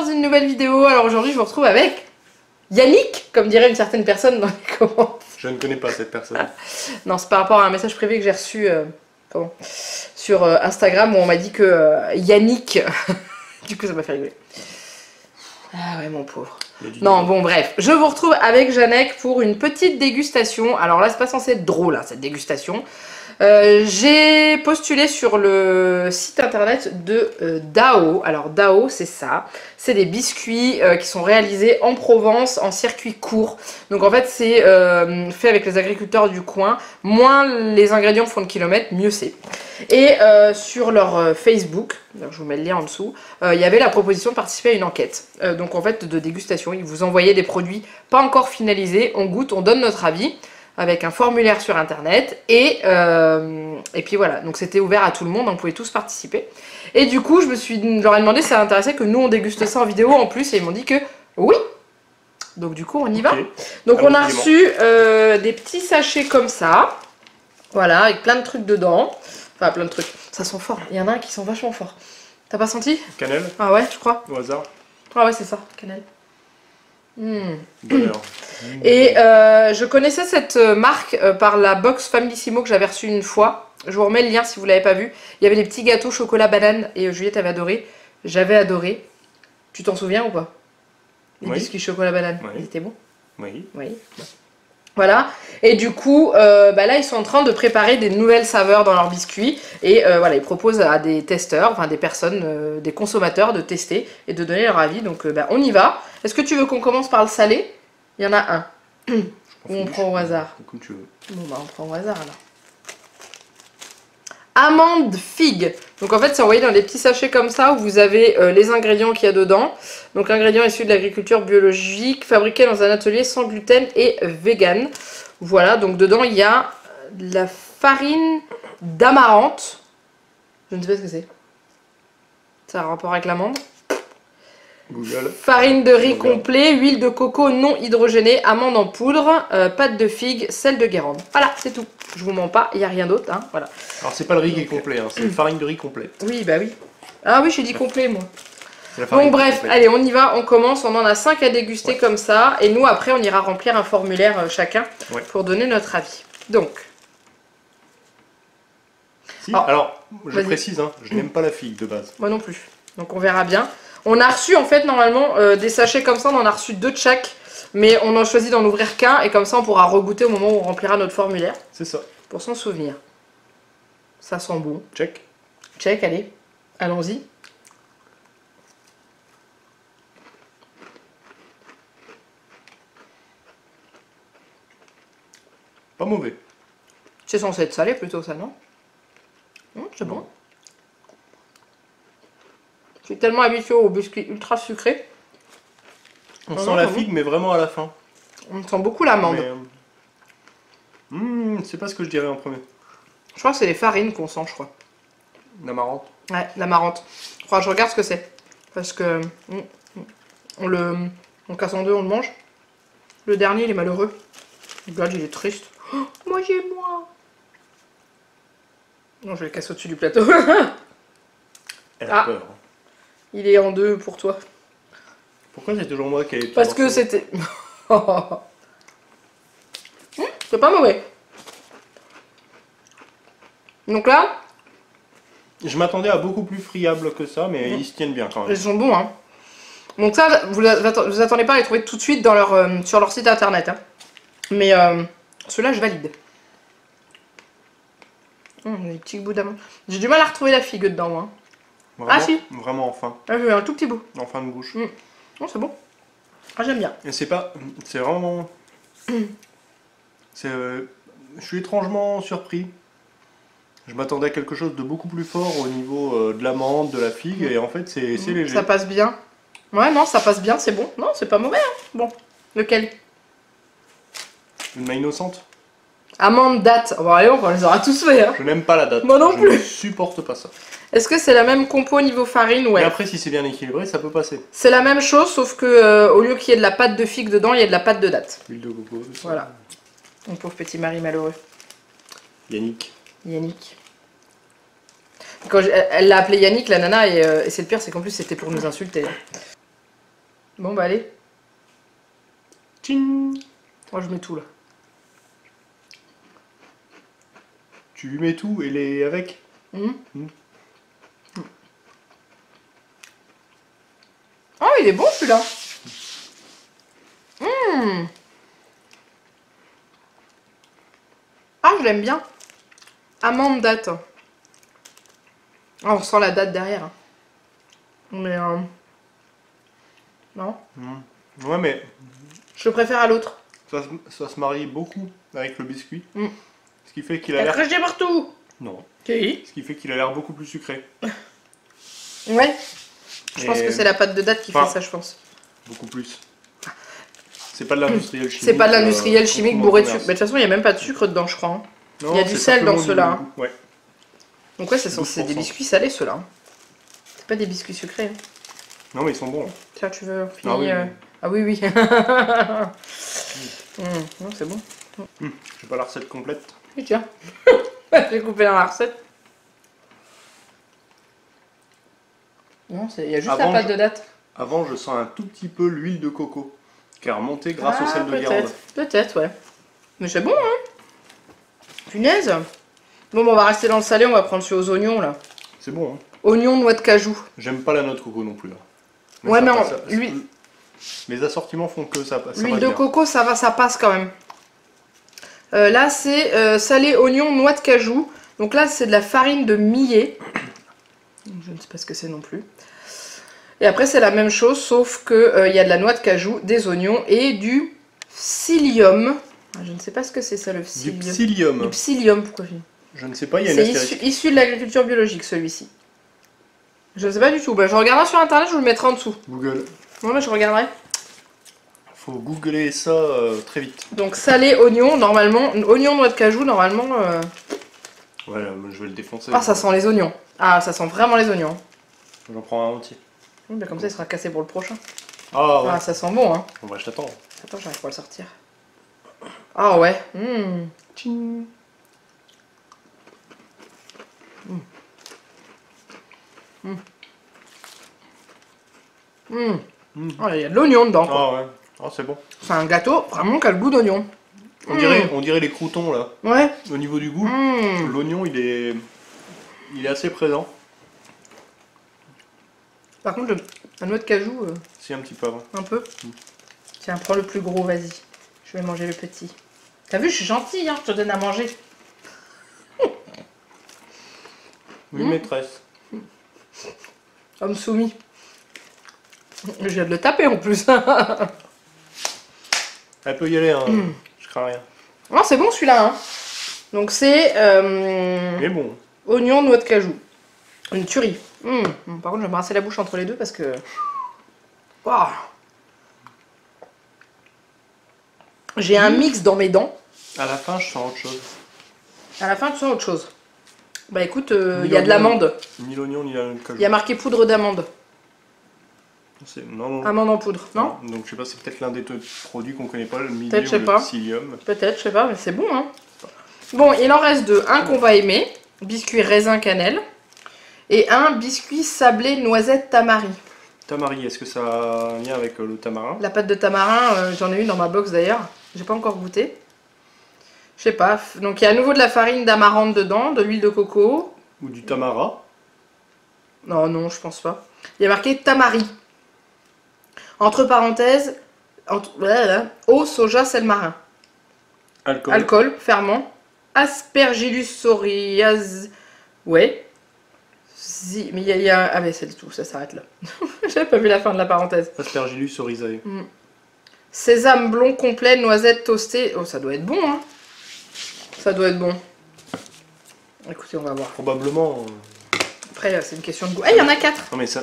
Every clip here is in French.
dans une nouvelle vidéo. Alors aujourd'hui je vous retrouve avec Yannick, comme dirait une certaine personne dans les commentaires. Je ne connais pas cette personne. Non, c'est par rapport à un message privé que j'ai reçu sur Instagram où on m'a dit que Yannick... Du coup ça m'a fait rigoler. Ah ouais mon pauvre. Non bon bref, je vous retrouve avec Janek pour une petite dégustation. Alors là c'est pas censé être drôle hein, cette dégustation. J'ai postulé sur le site internet de Dao. Alors Dao c'est ça, c'est des biscuits qui sont réalisés en Provence en circuit court. Donc en fait c'est fait avec les agriculteurs du coin. Moins les ingrédients font de kilomètres, mieux c'est. Et sur leur Facebook, je vous mets le lien en dessous, il y avait la proposition de participer à une enquête. Donc en fait de dégustation, ils vous envoyaient des produits pas encore finalisés, on goûte, on donne notre avis avec un formulaire sur internet et puis voilà, donc c'était ouvert à tout le monde, on pouvait tous participer. Et du coup je leur ai demandé si ça intéressait que nous on déguste ça en vidéo en plus et ils m'ont dit que oui. Donc du coup on y va. Donc on a reçu des petits sachets comme ça, voilà, avec plein de trucs dedans, enfin plein de trucs, ça sent fort, il y en a un qui sent vachement fort. T'as pas senti? Cannelle? Ah ouais je crois. Au hasard? Ah ouais c'est ça, cannelle. Bonheur. Et je connaissais cette marque par la box Famissimo que j'avais reçue une fois. Je vous remets le lien si vous l'avez pas vu. Il y avait des petits gâteaux chocolat banane et Juliette avait adoré. J'avais adoré. Tu t'en souviens ou pas? Les biscuits chocolat banane, ils étaient bons? Oui. Oui. Voilà, et du coup, là ils sont en train de préparer des nouvelles saveurs dans leurs biscuits et voilà, ils proposent à des testeurs, enfin des personnes, des consommateurs de tester et de donner leur avis, donc on y va. Est-ce que tu veux qu'on commence par le salé? Il y en a un. Ou on prend au hasard? Comme tu veux. Bon bah on prend au hasard alors. Amande figue. Donc en fait c'est envoyé dans des petits sachets comme ça où vous avez les ingrédients qu'il y a dedans. Donc ingrédients issus de l'agriculture biologique, fabriqués dans un atelier sans gluten et vegan. Voilà, donc dedans il y a de la farine d'amarante. Je ne sais pas ce que c'est. Ça a un rapport avec l'amande. Google. Farine de riz complet, huile de coco non hydrogénée, amandes en poudre, pâte de figue, sel de Guérande. Voilà, c'est tout. Je vous mens pas, il n'y a rien d'autre. Hein, voilà. Alors c'est pas le riz qui est complet, hein, c'est une farine de riz complète. Oui, bah oui. Ah oui, j'ai dit complet moi. Donc bref, allez, on y va, on commence. On en a 5 à déguster comme ça. Et nous, après, on ira remplir un formulaire chacun pour donner notre avis. Donc. Si, alors, je précise, hein, je n'aime pas la figue de base. Moi non plus. Donc on verra bien. On a reçu en fait normalement des sachets comme ça, on en a reçu 2 de chaque, mais on a choisi d'en ouvrir qu'un et comme ça on pourra regoûter au moment où on remplira notre formulaire. C'est ça. Pour s'en souvenir. Ça sent bon. Check. Check, allez. Allons-y. Pas mauvais. C'est censé être salé plutôt ça, non? C'est bon. Je suis tellement habituée aux biscuits ultra sucrés. On sent la figue, mais vraiment à la fin. On sent beaucoup l'amande. C'est pas ce que je dirais en premier. Je crois que c'est les farines qu'on sent, je crois. L'amarante. Ouais, l'amarante. Je regarde ce que c'est. Parce que on casse en deux, on le mange. Le dernier, il est malheureux. Regarde, il est triste. Oh, moi j'ai moi. Non, je vais le casser au-dessus du plateau. Elle a peur. Il est en deux pour toi. Pourquoi c'est toujours moi qui ai... Parce que c'était... c'est pas mauvais. Donc là... Je m'attendais à beaucoup plus friable que ça, mais ils se tiennent bien quand même. Ils sont bons, hein. Donc ça, vous attendez pas à les trouver tout de suite dans sur leur site internet. Hein. Mais ceux-là, je valide. Des petits bouts d'amande. J'ai du mal à retrouver la figue dedans, moi. Vraiment, si. Vraiment en fin. Ah, j'ai un tout petit bout. En fin de bouche. Non, c'est bon. Ah, j'aime bien. Et c'est pas... C'est vraiment... je suis étrangement surpris. Je m'attendais à quelque chose de beaucoup plus fort au niveau de l'amande, de la figue, et en fait c'est léger. Ça passe bien. Ouais, non, ça passe bien, c'est bon. Non, c'est pas mauvais. Hein. Bon, lequel? Une main innocente. Amande, date. Bon, allez, on les aura tous fait. Hein. Je n'aime pas la date. Moi non plus. Je ne supporte pas ça. Est-ce que c'est la même compo niveau farine? Ouais. Mais après, si c'est bien équilibré, ça peut passer. C'est la même chose, sauf que au lieu qu'il y ait de la pâte de figue dedans, il y a de la pâte de date. Huile de coco. Voilà. Mon pauvre petit mari malheureux. Yannick. Yannick. Quand elle l'a appelé Yannick, la nana, et c'est le pire, c'est qu'en plus c'était pour nous insulter. Bon, bah allez. Tching. Moi, je mets tout là. Tu lui mets tout et les avec. Oh, il est bon celui-là. Ah, je l'aime bien. Amande date. Ah, on sent la date derrière. Mais non. Ouais, mais Je le préfère à l'autre. ça se marie beaucoup avec le biscuit. Ce qui fait qu'il a l'air... Craché partout. Non. Okay. Ce qui fait qu'il a l'air beaucoup plus sucré. Ouais. Je pense que c'est la pâte de date qui fait ça, je pense. Beaucoup plus. C'est pas de l'industriel chimique. C'est pas de l'industriel chimique bourré de sucre. Mais de toute façon, il n'y a même pas de sucre dedans, je crois. Hein. Non, il y a du sel dans ceux-là. Ouais. Donc ouais, c'est des biscuits salés ceux-là. C'est pas des biscuits sucrés. Hein. Non, mais ils sont bons. Tiens, tu veux finir Ah oui, oui. Non, c'est bon. J'ai pas la recette complète. Et tiens. J'ai coupé dans la recette. Non, il y a juste la pâte de date. Avant, je sens un tout petit peu l'huile de coco qui a remonté grâce au sel de Guérande. Peut-être, ouais. Mais c'est bon, hein. Punaise. Bon, on va rester dans le salé, on va prendre celui aux oignons, là. C'est bon, hein. Oignons, noix de cajou. J'aime pas la noix de coco non plus, là. Mais ouais, mais lui... Les assortiments font que ça passe. L'huile de coco, ça va, ça passe quand même. Là, c'est salé, oignon, noix de cajou. Donc là, c'est de la farine de millet. Je ne sais pas ce que c'est non plus. Et après, c'est la même chose, sauf que y a de la noix de cajou, des oignons et du psyllium. Je ne sais pas ce que c'est ça, le psyllium. Du psyllium. Du psyllium, pourquoi je ne sais pas, il y a une C'est issu de l'agriculture biologique, celui-ci. Je ne sais pas du tout. Bah, je regarderai sur internet, je vous le mettrai en dessous. Google. Ouais, mais je regarderai. Faut googler ça très vite. Donc salé, oignon, normalement. Oignon, noix de cajou, normalement. Ouais, je vais le défoncer. Ah, ça sent les oignons. Ah, ça sent vraiment les oignons. J'en prends un entier. Oui, bah, comme ça, il sera cassé pour le prochain. Ah ouais. Ah, ça sent bon, hein. Bon, bah, je t'attends. Attends, j'arrive pas à le sortir. Ah ouais. Tching. Oh, il y a de l'oignon dedans. Quoi. Ah ouais. Ah, c'est bon. C'est un gâteau vraiment qui a le goût d'oignon. On dirait les croûtons là. Ouais. Au niveau du goût, l'oignon il est assez présent. Par contre, la noix de cajou. Si, un petit peu avant. Un peu. Tiens, prends le plus gros, vas-y. Je vais manger le petit. T'as vu, je suis gentille, hein, je te donne à manger. Oui, maîtresse. Homme soumis. Je viens de le taper en plus. Elle peut y aller, hein. Je crains rien. Non, c'est bon celui-là. Hein. Donc c'est Mais bon. oignon, noix de cajou. Une tuerie. Par contre, je vais me brasser la bouche entre les deux parce que... Wow. J'ai un mix dans mes dents. À la fin, je sens autre chose. À la fin, tu sens autre chose. Bah écoute, il y a de l'amande. Ni l'oignon, ni la cajou. Il y a marqué poudre d'amande. Non. Amande en poudre, non? Donc je sais pas, c'est peut-être l'un des produits qu'on connaît pas, le millet Peut-être, ou le psyllium. Peut-être, je sais pas, mais c'est bon, hein. Bon, il en reste deux. Un qu'on va aimer, biscuit raisin cannelle, et un biscuit sablé noisette tamari. Tamari, est-ce que ça a un lien avec le tamarin? La pâte de tamarin, j'en ai une dans ma box d'ailleurs. J'ai pas encore goûté. Je sais pas. Donc il y a à nouveau de la farine d'amarante dedans, de l'huile de coco. Ou du tamara? Non, je pense pas. Il y a marqué tamari. Entre parenthèses, eau, soja, sel marin. Alcool, ferment. Aspergillus oryzes. Ouais. Mais il y a... Ah mais c'est tout, ça s'arrête là. J'avais pas vu la fin de la parenthèse. Aspergillus oryzae. Sésame blond complet, noisette toastée. Oh, ça doit être bon, hein. Ça doit être bon. Écoutez, on va voir. Probablement. Après, c'est une question de goût. Ah, il y en a 4. Non mais ça...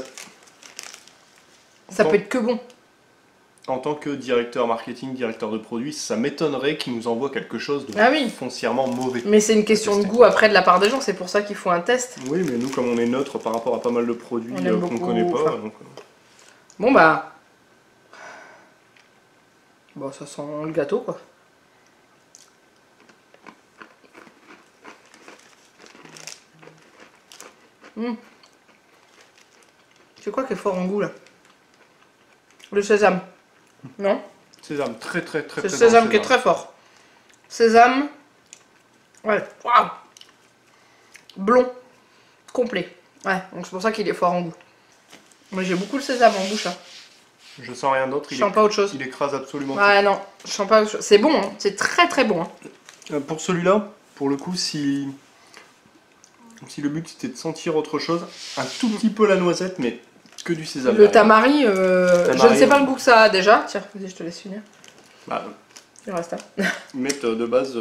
Ça peut être que bon. En tant que directeur marketing, directeur de produits, ça m'étonnerait qu'ils nous envoient quelque chose de foncièrement mauvais. Mais c'est une question de goût après de la part des gens, c'est pour ça qu'il faut un test. Oui, mais nous, comme on est neutre par rapport à pas mal de produits qu'on ne connaît pas... Donc... Bon bah... Bon, ça sent le gâteau, quoi. C'est quoi qui est fort en goût, là? Le sésame. Non? Sésame, très très très C'est très le sésame bon qui est très fort. Sésame. Ouais. Waouh. Blond. Complet. Ouais, donc c'est pour ça qu'il est fort en goût. Moi j'ai beaucoup le sésame en bouche. Hein. Je sens rien d'autre. Je sens pas autre chose. Il écrase absolument tout. Ouais, non, je sens pas autre chose. C'est bon, hein. C'est très très bon. Hein. Pour celui-là, pour le coup, si le but c'était de sentir autre chose, un tout petit peu la noisette, mais que du sésame. Le tamari, je ne sais pas le goût que ça a déjà. Tiens, vas-y, je te laisse finir. Bah, Il reste un. ils mettent de base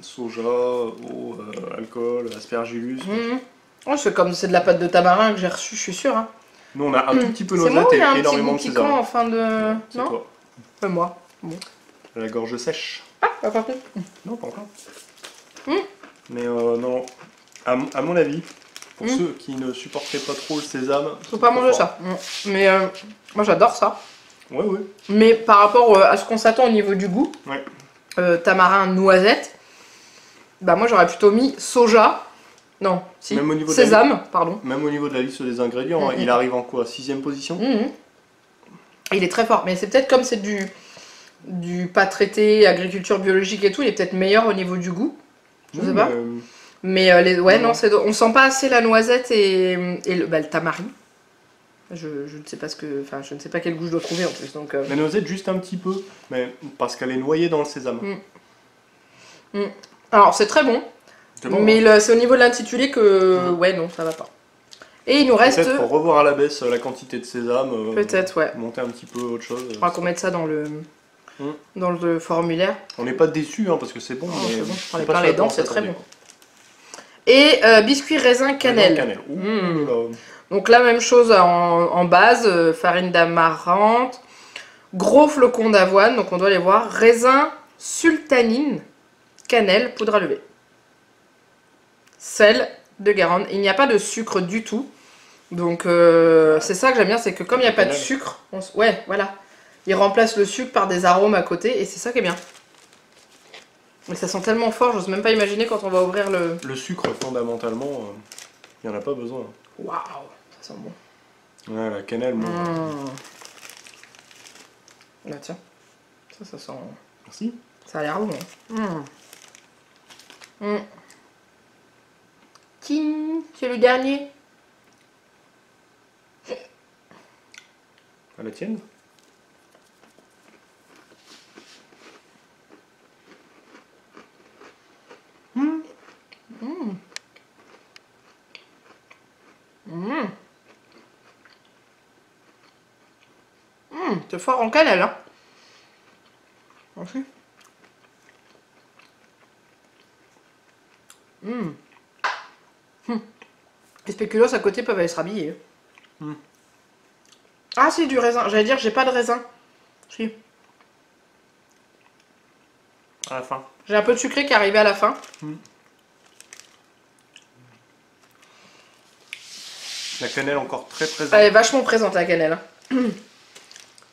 soja, eau, alcool, aspergillus. Oh, c'est de la pâte de tamarin que j'ai reçue, je suis sûre. Hein. Nous on a un tout petit peu C'est moi noisette ou il y a un et petit énormément goût de piquant sésame. en fin de... C'est Non toi. Moi. Bon. La gorge sèche. Ah, pas par contre. Non, pas encore. Mais non, à mon avis, pour ceux qui ne supporteraient pas trop le sésame, Faut pas manger ça. Mais moi j'adore ça. Ouais, ouais. Mais par rapport à ce qu'on s'attend au niveau du goût, tamarin, noisette, bah moi j'aurais plutôt mis soja. Non, si. Même au niveau sésame, pardon. Même au niveau de la liste des ingrédients, il arrive en quoi? 6ème position? Il est très fort, mais c'est peut-être comme c'est du pas traité, agriculture biologique et tout, il est peut-être meilleur au niveau du goût. Je sais pas. Mais non, on sent pas assez la noisette et le tamari. Je ne sais pas je ne sais pas quel goût je dois trouver en plus. Donc, La noisette juste un petit peu, mais parce qu'elle est noyée dans le sésame. Alors c'est très bon, Bon, mais c'est au niveau de l'intitulé que ouais non ça va pas. Et il nous reste. Peut-être pour revoir à la baisse la quantité de sésame. Peut-être ouais. Monter un petit peu autre chose. Je crois qu'on mette ça dans le formulaire. On n'est pas déçus parce que c'est bon. Mais c'est bon. c'est On est pas plein ça les dents, dont c'est on très s'attendait, bon. Et biscuit raisin cannelle. Cannelle. Ouh, là. Donc la même chose en base, farine d'amarante, gros flocons d'avoine, donc on doit les voir, raisin, sultanine, cannelle, poudre à lever, sel de Guérande. Il n'y a pas de sucre du tout, donc c'est ça que j'aime bien, c'est que comme il n'y a pas de sucre, ouais voilà, il remplace le sucre par des arômes à côté et c'est ça qui est bien. Mais ça sent tellement fort, j'ose même pas imaginer quand on va ouvrir le... Le sucre fondamentalement, il n'y en a pas besoin. Waouh, ça sent bon. Ouais, la cannelle, bon. Bah tiens, ça sent... Merci. Ça a l'air bon. Ting, c'est le dernier. À la tienne? C'est fort en cannelle, hein. Merci. Les spéculoos à côté peuvent aller se rhabiller. Ah si, du raisin. J'allais dire, j'ai pas de raisin. Si. À la fin. J'ai un peu de sucré qui est arrivé à la fin. La cannelle encore très présente. Elle est vachement présente la cannelle.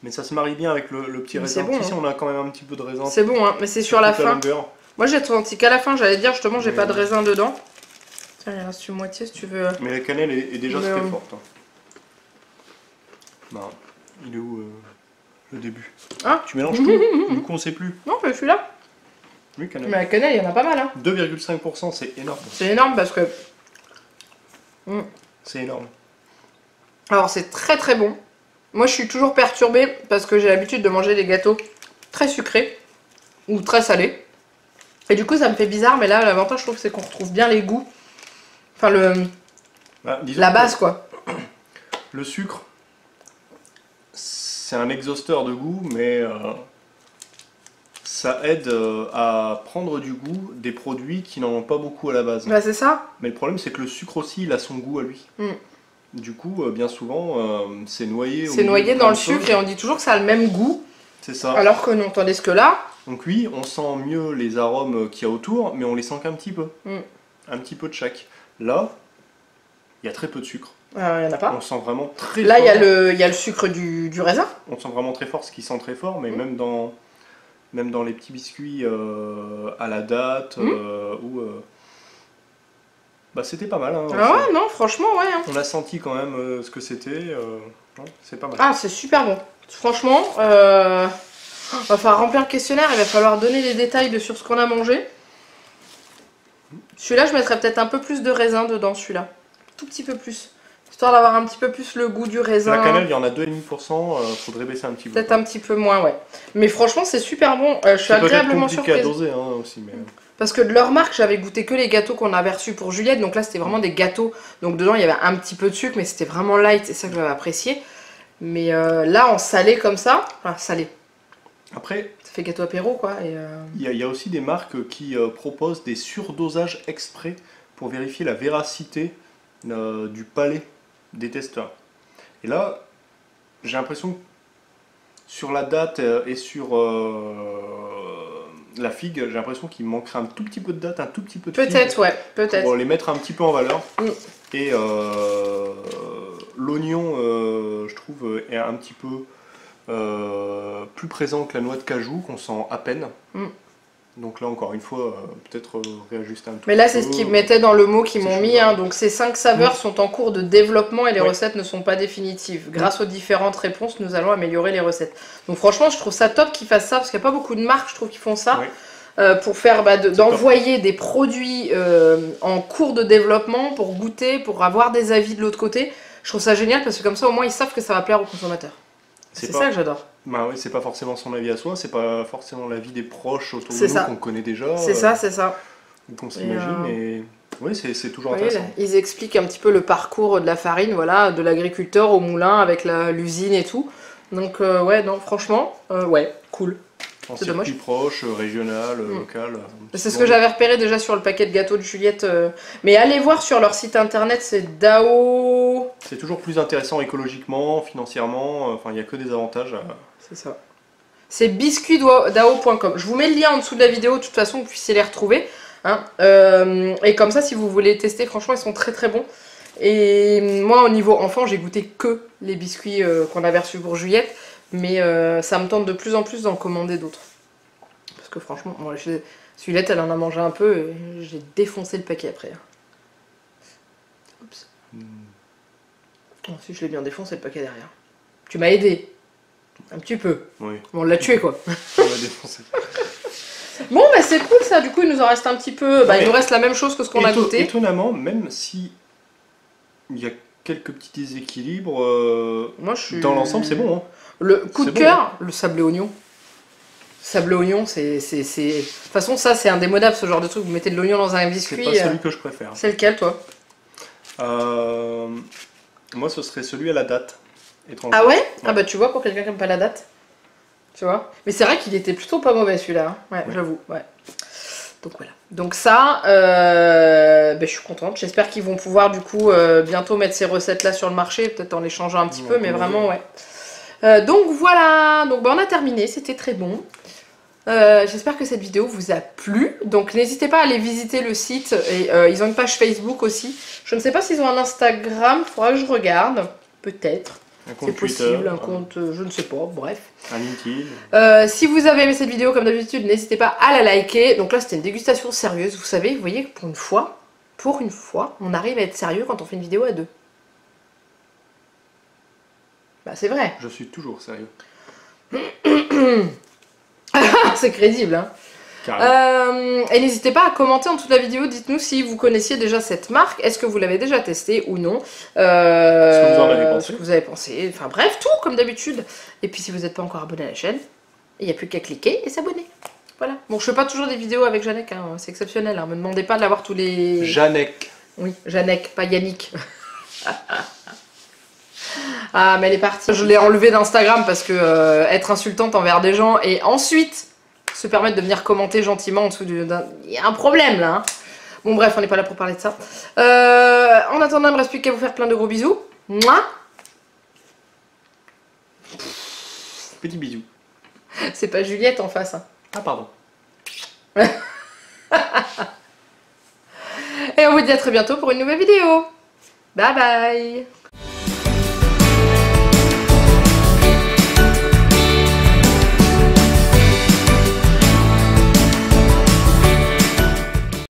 Mais ça se marie bien avec le petit raisin. Bon, si, on a quand même un petit peu de raisin. C'est bon, hein, mais c'est sur la fin. Moi j'ai senti qu'à la fin, j'allais dire justement, j'ai pas de raisin dedans. Tiens, il reste une moitié si tu veux. Mais la cannelle est déjà très forte. Non, il est où le début? Ah, tu mélanges tout. Du coup, on sait plus. Non, mais celui-là. Oui, cannelle. Mais la cannelle, il y en a pas mal. Hein. 2,5%, c'est énorme. C'est énorme parce que. C'est énorme. Alors, c'est très très bon. Moi, je suis toujours perturbée parce que j'ai l'habitude de manger des gâteaux très sucrés ou très salés. Et du coup, ça me fait bizarre, mais là, l'avantage, je trouve, c'est qu'on retrouve bien les goûts. Enfin, la base, quoi. Le sucre, c'est un exhausteur de goût, mais ça aide à prendre du goût des produits qui n'en ont pas beaucoup à la base. Bah, c'est ça. Mais le problème, c'est que le sucre aussi, il a son goût à lui. Du coup, bien souvent, c'est noyé. C'est noyé dans le sucre et on dit toujours que ça a le même goût. C'est ça. Alors que non, tandis que là... Donc oui, on sent mieux les arômes qu'il y a autour, mais on les sent qu'un petit peu. Un petit peu de chaque. Là, il y a très peu de sucre. Il n'y en a pas. On sent vraiment très là, fort. Là, il y a le sucre du raisin. On sent vraiment très fort ce qui sent très fort, mais même dans les petits biscuits à la date, bah, c'était pas mal. Hein, ah ouais, non, franchement, ouais. Hein. On a senti quand même ce que c'était. Ouais, c'est pas mal. Ah, c'est super bon. Franchement, va falloir remplir le questionnaire, il va falloir donner les détails sur ce qu'on a mangé. Celui-là, je mettrais peut-être un peu plus de raisin dedans, celui-là. Tout petit peu plus. Histoire d'avoir un petit peu plus le goût du raisin. La cannelle, il y en a 2,5%, faudrait baisser un petit peu. Peut-être un petit peu moins, ouais. Mais franchement, c'est super bon. Je suis agréablement surprise. C'est compliqué à doser hein, aussi, mais... Parce que de leur marque, j'avais goûté que les gâteaux qu'on avait reçus pour Juliette. Donc là, c'était vraiment des gâteaux. Donc dedans, il y avait un petit peu de sucre, mais c'était vraiment light. C'est ça que j'avais apprécié. Mais là, en salé comme ça, enfin, salé. Après, ça fait gâteau apéro, quoi. Il y a aussi des marques qui proposent des surdosages exprès pour vérifier la véracité du palais des testeurs. Et là, j'ai l'impression que sur la date et sur la figue, j'ai l'impression qu'il manquerait un tout petit peu de date, un tout petit peu de figue. Peut-être, ouais, peut-être. Pour les mettre un petit peu en valeur. Et l'oignon, je trouve, est un petit peu plus présent que la noix de cajou, qu'on sent à peine. Donc là, encore une fois, peut-être réajuster un tout petit peu. Mais là, c'est ce qu'ils mettaient dans le mot qu'ils m'ont mis. Hein. Donc ces 5 saveurs sont en cours de développement et les recettes ne sont pas définitives. Grâce aux différentes réponses, nous allons améliorer les recettes. Donc franchement, je trouve ça top qu'ils fassent ça, parce qu'il n'y a pas beaucoup de marques, je trouve, qui font ça. Pour faire d'envoyer des produits en cours de développement, pour goûter, pour avoir des avis de l'autre côté. Je trouve ça génial, parce que comme ça, au moins, ils savent que ça va plaire aux consommateurs. C'est ça que j'adore. Bah oui, c'est pas forcément son avis à soi, c'est pas forcément l'avis des proches autour de nous qu'on connaît déjà. C'est ça, c'est ça. Qu'on s'imagine, et oui, c'est toujours intéressant. Là, ils expliquent un petit peu le parcours de la farine, voilà, de l'agriculteur au moulin avec l'usine et tout. Donc ouais, non, franchement, ouais, cool. En circuit proche, régional, local. C'est ce que j'avais repéré déjà sur le paquet de gâteaux de Juliette. Mais allez voir sur leur site internet, c'est DAO. C'est toujours plus intéressant écologiquement, financièrement, enfin il n'y a que des avantages. C'est ça. C'est biscuitdao.com. Je vous mets le lien en dessous de la vidéo, de toute façon, vous puissiez les retrouver. Hein. Et comme ça, si vous voulez tester, franchement, ils sont très très bons. Et moi, au niveau enfant, j'ai goûté que les biscuits qu'on avait reçus pour Juliette. Mais ça me tente de plus en plus d'en commander d'autres. Parce que franchement, moi, Juliette, elle en a mangé un peu et j'ai défoncé le paquet après. Oups. Ensuite, je l'ai bien défoncé le paquet derrière. Tu m'as aidé. Un petit peu. Oui. Bon, on l'a tué, quoi. On l'a défoncé. Bon, bah c'est cool ça. Du coup, il nous en reste un petit peu. Bah, il nous reste la même chose que ce qu'on a goûté. Étonnamment, même si il y a quelques petits déséquilibres, moi, dans l'ensemble, c'est bon. Hein. Le coup de cœur, le sablé oignon. Sablé oignon, c'est... De toute façon, ça, c'est indémodable, ce genre de truc. Vous mettez de l'oignon dans un biscuit. C'est pas celui que je préfère. C'est lequel, toi? Moi, ce serait celui à la date. Ah ouais? Ah bah tu vois, pour quelqu'un qui n'aime pas la date. Tu vois? Mais c'est vrai qu'il était plutôt pas mauvais, celui-là. Hein. Ouais, j'avoue. Ouais. Donc voilà. Donc ça, je suis contente. J'espère qu'ils vont pouvoir, du coup, bientôt mettre ces recettes-là sur le marché. Peut-être en les changeant un petit peu, mais vraiment, ouais. Donc voilà, donc on a terminé, c'était très bon. J'espère que cette vidéo vous a plu. Donc n'hésitez pas à aller visiter le site. Et ils ont une page Facebook aussi. Je ne sais pas s'ils ont un Instagram, il faudra que je regarde. Peut-être. C'est possible, un compte, je ne sais pas, bref. Un LinkedIn. Si vous avez aimé cette vidéo, comme d'habitude, n'hésitez pas à la liker. Donc là, c'était une dégustation sérieuse. Vous savez, vous voyez, pour une fois, on arrive à être sérieux quand on fait une vidéo à deux. Bah c'est vrai. Je suis toujours sérieux. C'est crédible, hein. Et n'hésitez pas à commenter en dessous de la vidéo. Dites-nous si vous connaissiez déjà cette marque. Est-ce que vous l'avez déjà testé ou non? Ce que vous en avez pensé. Ce que vous avez pensé. Enfin bref, tout comme d'habitude. Et puis si vous n'êtes pas encore abonné à la chaîne, il n'y a plus qu'à cliquer et s'abonner. Voilà. Bon, je fais pas toujours des vidéos avec Janek, hein. C'est exceptionnel. Hein. Me demandez pas d'avoir tous les... Janek. Oui, Janek, pas Yannick. Ah, mais elle est partie. Je l'ai enlevée d'Instagram parce que être insultante envers des gens et ensuite se permettre de venir commenter gentiment en dessous d'un... Il y a un problème là. Hein. Bon bref, on n'est pas là pour parler de ça. En attendant, il me reste plus qu'à vous faire plein de gros bisous. Mouah. Petit bisou. C'est pas Juliette en face. Hein. Ah pardon. Et on vous dit à très bientôt pour une nouvelle vidéo. Bye bye.